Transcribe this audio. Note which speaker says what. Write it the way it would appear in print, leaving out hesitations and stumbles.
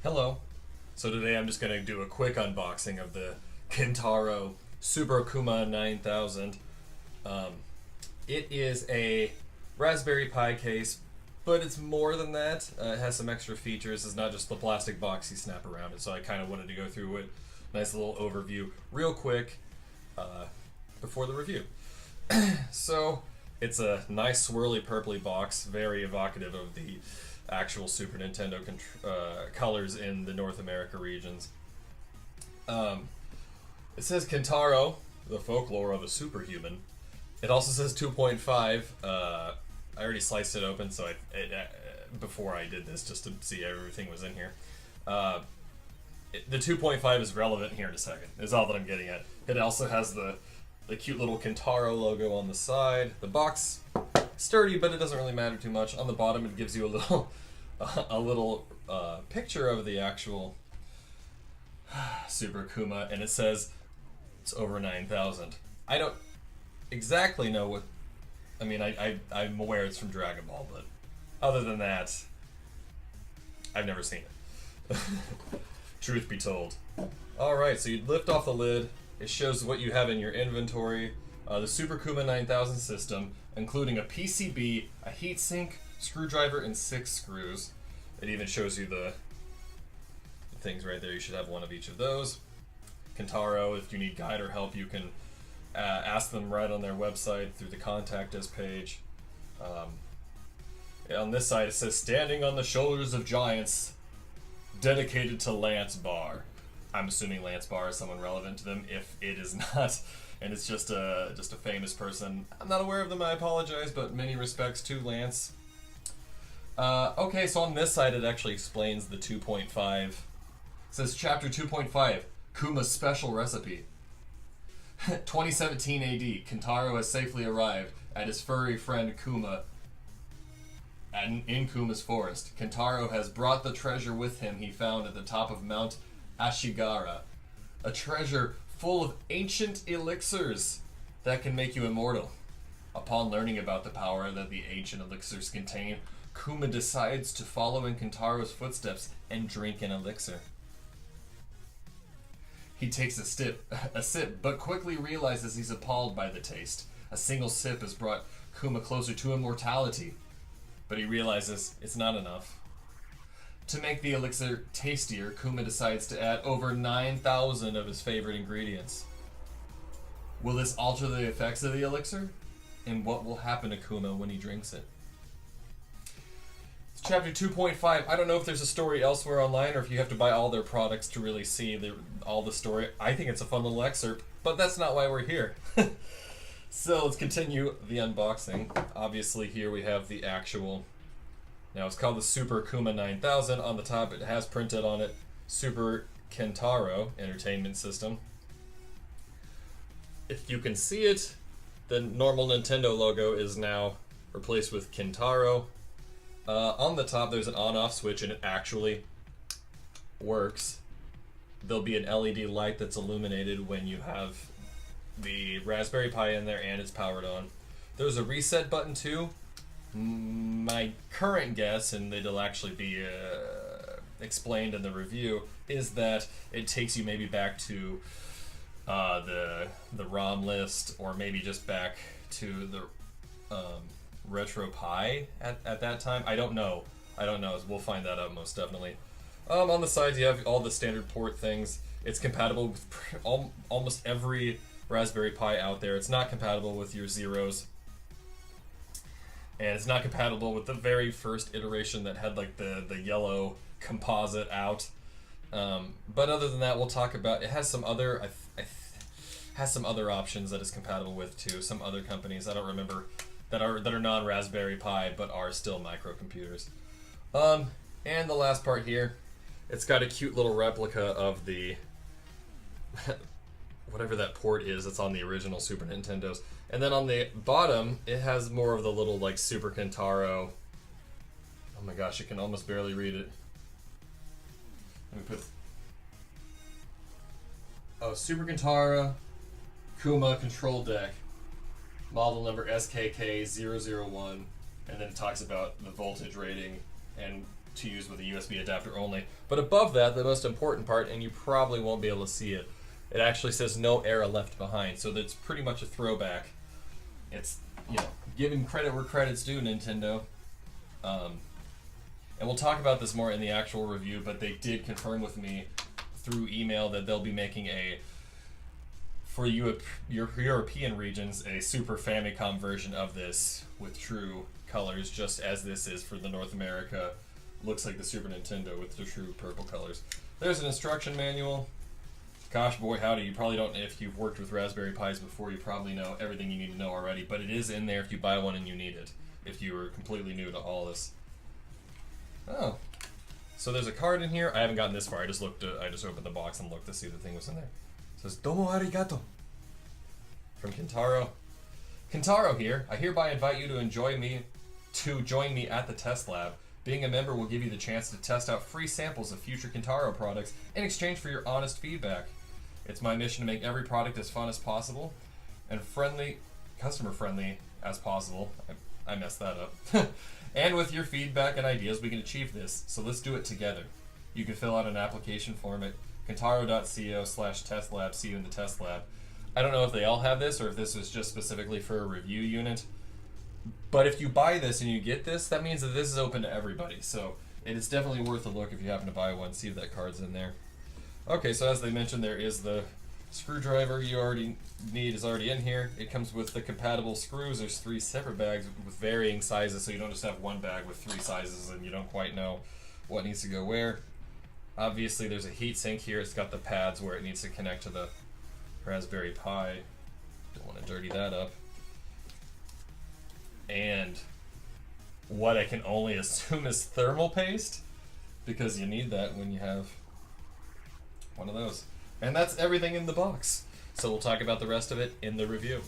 Speaker 1: Hello. So today I'm just going to do a quick unboxing of the Kintaro Super Kuma 9000. It is a Raspberry Pi case, but it's more than that. It has some extra features. It's not just the plastic box you snap around it, so I kind of wanted to go through it. Nice little overview real quick before the review. So it's a nice swirly purpley box, very evocative of the actual Super Nintendo colors in the North America regions. It says Kintaro, the folklore of a superhuman. It also says 2.5. I already sliced it open, so before I did this, just to see everything was in here. The 2.5 is relevant here in a second, is all that I'm getting at. It also has the cute little Kintaro logo on the side. The box, sturdy, but it doesn't really matter too much. On the bottom, it gives you a little picture of the actual Super Kuma, and it says it's over 9,000. I don't exactly know what. I mean, I'm aware it's from Dragon Ball, but other than that, I've never seen it. Truth be told. Alright, so you lift off the lid. It shows what you have in your inventory. The Super Kuma 9000 system, including a PCB, a heatsink, screwdriver, and 6 screws. It even shows you the things right there. You should have one of each of those. Kintaro, if you need guide or help, you can ask them right on their website through the Contact Us page. On this side it says, standing on the shoulders of giants, dedicated to Lance Barr. I'm assuming Lance Barr is someone relevant to them. If it is not, and it's just a famous person, I'm not aware of them, I apologize, but many respects to Lance. Okay, so on this side it actually explains the 2.5. It says Chapter 2.5, Kuma's Special Recipe. 2017 AD, Kintaro has safely arrived at his furry friend Kuma in Kuma's forest. Kintaro has brought the treasure with him he found at the top of Mount Ashigara, a treasure full of ancient elixirs that can make you immortal. Upon learning about the power that the ancient elixirs contain, Kuma decides to follow in Kintaro's footsteps and drink an elixir. He takes a sip, but quickly realizes he's appalled by the taste. A single sip has brought Kuma closer to immortality, but he realizes it's not enough. To make the elixir tastier, Kuma decides to add over 9,000 of his favorite ingredients. Will this alter the effects of the elixir? And what will happen to Kuma when he drinks it? It's Chapter 2.5. I don't know if there's a story elsewhere online or if you have to buy all their products to really see all the story. I think it's a fun little excerpt, but that's not why we're here. So let's continue the unboxing. Obviously here we have the actual. Now it's called the Super Kuma 9000. On the top it has printed on it Super Kintaro Entertainment System. If you can see it, the normal Nintendo logo is now replaced with Kintaro. On the top there's an on-off switch and it actually works. There'll be an LED light that's illuminated when you have the Raspberry Pi in there and it's powered on. There's a reset button too. My current guess, and it'll actually be explained in the review, is that it takes you maybe back to the ROM list, or maybe just back to the Retro Pi at that time. I don't know. We'll find that out most definitely. On the sides you have all the standard port things. It's compatible with almost every Raspberry Pi out there. It's not compatible with your Zeros. And it's not compatible with the very first iteration that had like the yellow composite out. But other than that, we'll talk about. It has some other has some other options that it's compatible with too. Some other companies I don't remember that are non-Raspberry Pi but are still microcomputers. And the last part here, it's got a cute little replica of the whatever that port is that's on the original Super Nintendos. And then on the bottom, it has more of the little, like, Super Kintaro. Oh my gosh, you can almost barely read it. Let me put... Super Kintaro Kuma control deck. Model number SKK001. And then it talks about the voltage rating and to use with a USB adapter only. But above that, the most important part, and you probably won't be able to see it, it actually says no era left behind. So that's pretty much a throwback. It's, you know, giving credit where credit's due, Nintendo. And we'll talk about this more in the actual review, but they did confirm with me through email that they'll be making for European regions, a Super Famicom version of this with true colors, just as this is for the North America. Looks like the Super Nintendo with the true purple colors. There's an instruction manual. Gosh, boy, howdy. You probably don't, if you've worked with Raspberry Pis before, you probably know everything you need to know already, but it is in there if you buy one and you need it, if you were completely new to all this. Oh. So there's a card in here. I haven't gotten this far. I just opened the box and looked to see the thing was in there. It says, Domo arigato. From Kintaro. Kintaro here. I hereby invite you to join me at the test lab. Being a member will give you the chance to test out free samples of future Kintaro products in exchange for your honest feedback. It's my mission to make every product as fun as possible and customer friendly as possible. I messed that up. And with your feedback and ideas, we can achieve this. So let's do it together. You can fill out an application form at kintaro.co/testlab. See you in the test lab. I don't know if they all have this or if this was just specifically for a review unit. But if you buy this and you get this, that means that this is open to everybody. So it is definitely worth a look if you happen to buy one. See if that card's in there. Okay, so as they mentioned, there is the screwdriver you already need is already in here. It comes with the compatible screws. There's 3 separate bags with varying sizes, so you don't just have one bag with 3 sizes and you don't quite know what needs to go where. Obviously, there's a heat sink here. It's got the pads where it needs to connect to the Raspberry Pi. Don't want to dirty that up. And what I can only assume is thermal paste, because you need that when you have one of those. And that's everything in the box. So we'll talk about the rest of it in the review.